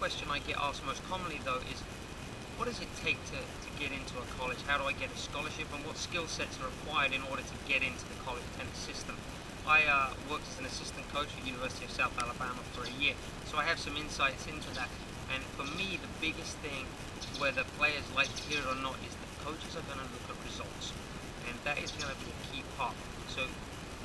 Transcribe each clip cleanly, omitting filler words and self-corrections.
question I get asked most commonly though is, what does it take to get into a college? How do I get a scholarship, and what skill sets are required in order to get into the college tennis system? I worked as an assistant coach at the University of South Alabama for a year, so I have some insights into that. And for me, the biggest thing, whether players like to hear it or not, is that coaches are going to look at results, and that is going to be a key part. So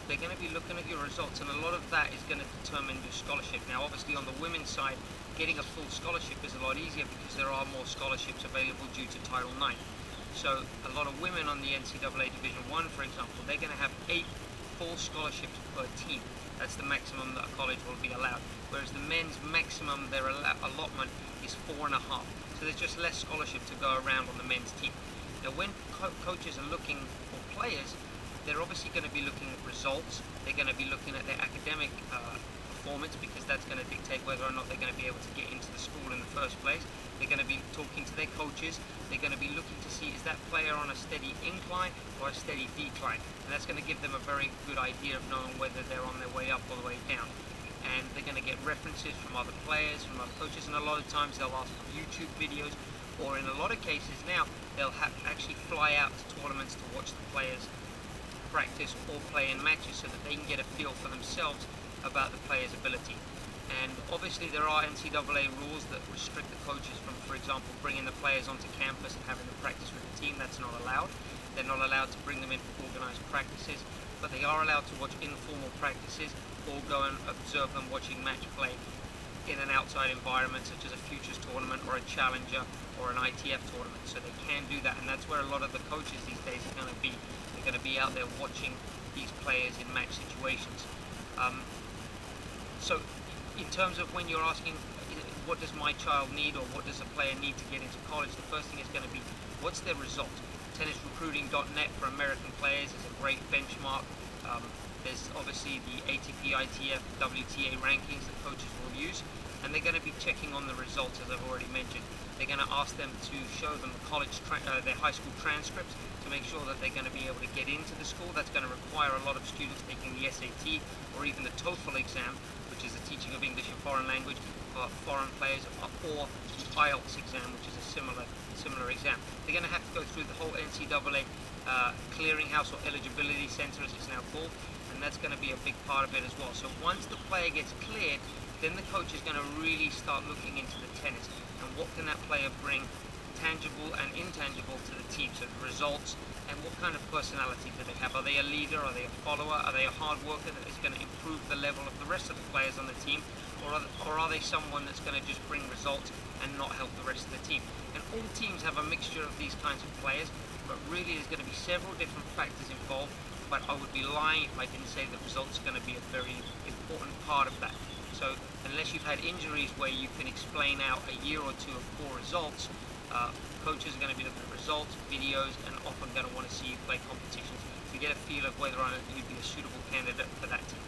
they're going to be looking at your results, and a lot of that is going to determine your scholarship. Now obviously on the women's side, getting a full scholarship is a lot easier because there are more scholarships available due to Title IX. So a lot of women on the NCAA Division I, for example, they're going to have 8 full scholarships per team. That's the maximum that a college will be allowed. Whereas the men's maximum, their allotment is 4.5. So there's just less scholarship to go around on the men's team. Now when coaches are looking for players, they're obviously going to be looking at results. They're going to be looking at their academic performance, because that's going to dictate whether or not they're going to be able to get into the school in the first place. They're going to be talking to their coaches. They're going to be looking to see, is that player on a steady incline or a steady decline? And that's going to give them a very good idea of knowing whether they're on their way up or the way down. And they're going to get references from other players, from other coaches, and a lot of times they'll ask for YouTube videos, or in a lot of cases now, they'll actually fly out to tournaments to watch the players practice or play in matches so that they can get a feel for themselves about the player's ability. And obviously there are NCAA rules that restrict the coaches from, for example, bringing the players onto campus and having them practice with the team. That's not allowed. They're not allowed to bring them in for organized practices, but they are allowed to watch informal practices or go and observe them watching match play in an outside environment, such as a futures tournament or a challenger or an ITF tournament. So they can do that, and that's where a lot of the coaches these days are going to be. They're going to be out there watching these players in match situations. So in terms of when you're asking, what does my child need, or what does a player need to get into college, the first thing is going to be, what's their result? Tennisrecruiting.net for American players is a great benchmark. There's obviously the ATP, ITF, WTA rankings that coaches will use, and they're going to be checking on the results, as I've already mentioned. They're going to ask them to show them their high school transcripts to make sure that they're going to be able to get into the school. That's going to require a lot of students taking the SAT or even the TOEFL exam, which is the teaching of English and foreign language for foreign players, or the IELTS exam, which is a similar exam. They're going to have to go through the whole NCAA clearinghouse, or eligibility center as it's now called, and that's going to be a big part of it as well. So once the player gets cleared, then the coach is going to really start looking into the tennis and what can that player bring, tangible and intangible, to the team. So the results, and what kind of personality do they have? Are they a leader? Are they a follower? Are they a hard worker that is going to improve the level of the rest of the players on the team? Or are they someone that's going to just bring results and not help the rest of the team? And all teams have a mixture of these kinds of players, but really there's going to be several different factors involved. But I would be lying if I didn't say that results are going to be a very important part of that. So unless you've had injuries where you can explain out a year or two of poor results, coaches are going to be looking at results, videos, and often going to want to see you play competitions to get a feel of whether or not you'd be a suitable candidate for that team.